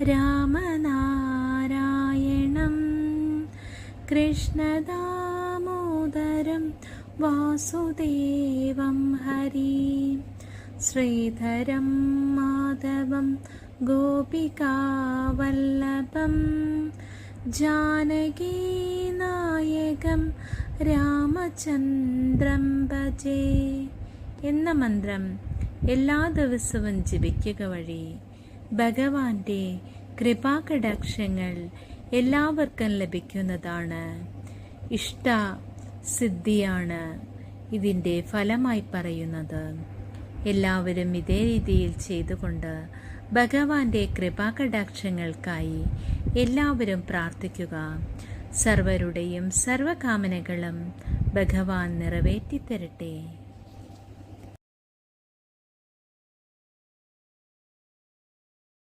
രാമനാരായണം കൃഷ്ണദാമോദരം വാസുദേവം ഹരിം ശ്രീധരം മാധവം ഗോപികാവല്ലഭം ജാനകീനായകം രാമചന്ദ്രം ഭജേ എന്ന മന്ത്രം എല്ലാ ദിവസവും ജപിക്കുക വഴി ഭഗവാന്റെ കൃപാകടാക്ഷങ്ങൾ എല്ലാവർക്കും ലഭിക്കുന്നതാണ്. ഇഷ്ടസിദ്ധിയാണ് ഇതിൻ്റെ ഫലമായി പറയുന്നത്. എല്ലാവരും ഇതേ രീതിയിൽ ചെയ്തുകൊണ്ട് ഭഗവാന്റെ കൃപാകടാക്ഷങ്ങൾക്കായി എല്ലാവരും പ്രാർത്ഥിക്കുക. സർവരുടെയും സർവകാമനകളും ഭഗവാൻ നിറവേറ്റിത്തരട്ടെ.